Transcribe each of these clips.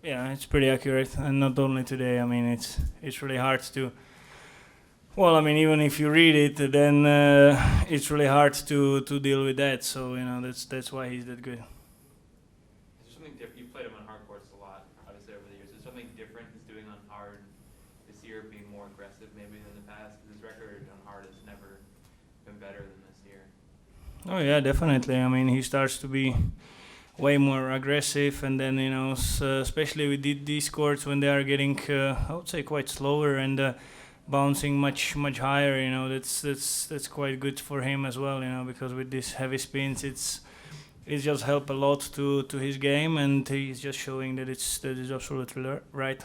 Yeah, it's pretty accurate, and not only today. I mean, it's really hard to. Well, I mean, even if you read it, then it's really hard to deal with that. So that's why he's that good. Is there something different? You played him on hard courts a lot, obviously over the years. Is there something different he's doing on hard this year, being more aggressive maybe than the past? Because his record on hard has never been better than this year. Oh yeah, definitely. I mean, he starts to be way more aggressive, and then especially with these courts when they are getting, I would say, quite slower and bouncing much higher. That's quite good for him as well. Because with these heavy spins, it's just help a lot to his game, and he's just showing that is absolutely right.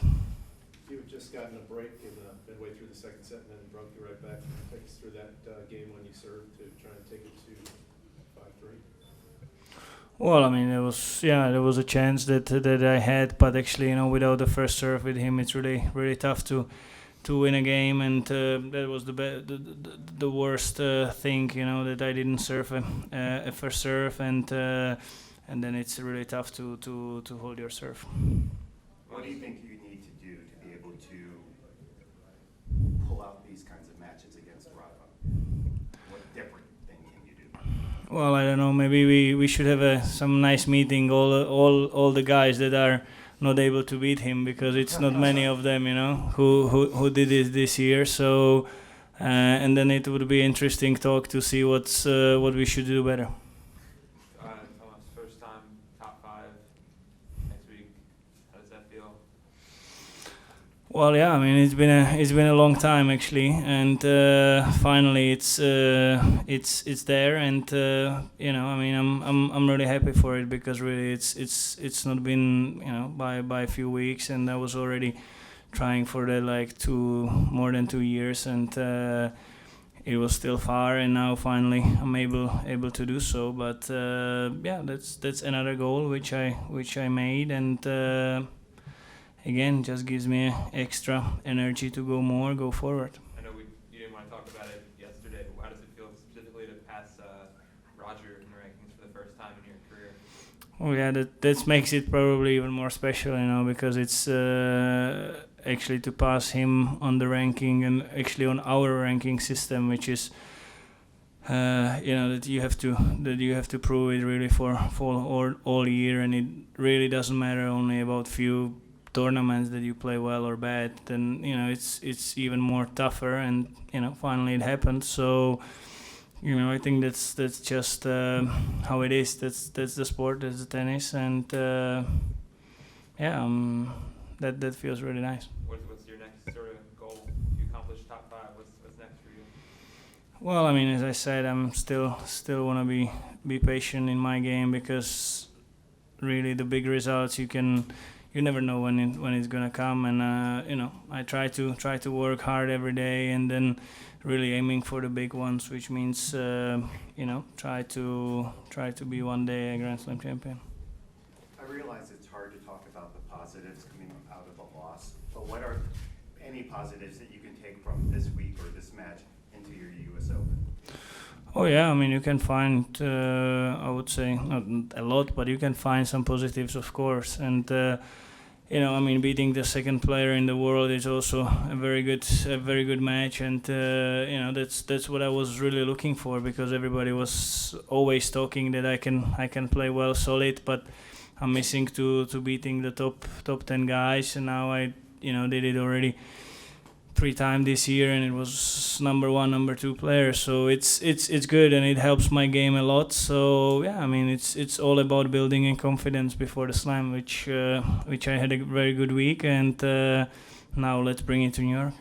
You had just gotten a break in midway through the second set, and then broke you right back. Take us through that game when you served to try and take it to 5-3. Well, I mean, there was a chance that I had, but actually, without the first serve with him, it's really tough to win a game, and that was the worst thing, that I didn't serve a first serve, and then it's really tough to hold your serve. What do you think you need to do to be able to pull out these kinds of matches against Rafa? What different thing can you do? Well, I don't know. Maybe we should have some nice meeting. All the guys that are not able to beat him, because it's not many of them, who did it this year. So, and then it would be interesting talk to see what we should do better. Thomas, first time top 5 next week. How does that feel? Well, yeah, I mean, it's been a long time actually, and finally it's there, and I mean, I'm really happy for it, because really it's not been by a few weeks, and I was already trying for that like more than 2 years, and it was still far, and now finally I'm able to do so. But yeah, that's another goal which I made, and. Again, just gives me extra energy to go forward. I know you didn't want to talk about it yesterday, but how does it feel specifically to pass Roger in the rankings for the first time in your career? Oh yeah, that makes it probably even more special, because it's actually to pass him on the ranking, and actually on our ranking system, which is that you have to prove it really for all year, and it really doesn't matter only about few tournaments that you play well or bad. Then it's even more tougher, and finally it happened. So I think that's just how it is. That's the sport. That's the tennis, and yeah, that feels really nice. What's your next sort of goal? You accomplished top 5. What's next for you? Well, I mean, as I said, I'm still want to be patient in my game, because really the big results you never know when it's gonna come, and I try to work hard every day, and then really aiming for the big ones, which means try to be one day a Grand Slam champion. I realize it's hard to talk about the positives coming out of the loss, but what are any positives that you can take from this week or this match into your U.S. Open? Oh yeah, I mean, you can find, I would say, not a lot, but you can find some positives, of course. And I mean, beating the second player in the world is also a very good match, and that's what I was really looking for, because everybody was always talking that I can play well solid, but I'm missing to beating the top 10 guys, and now I did it already 3 times this year, and it was number 1, number 2 player. So it's good, and it helps my game a lot. So yeah, I mean, it's all about building in confidence before the slam, which I had a very good week, and now let's bring it to New York.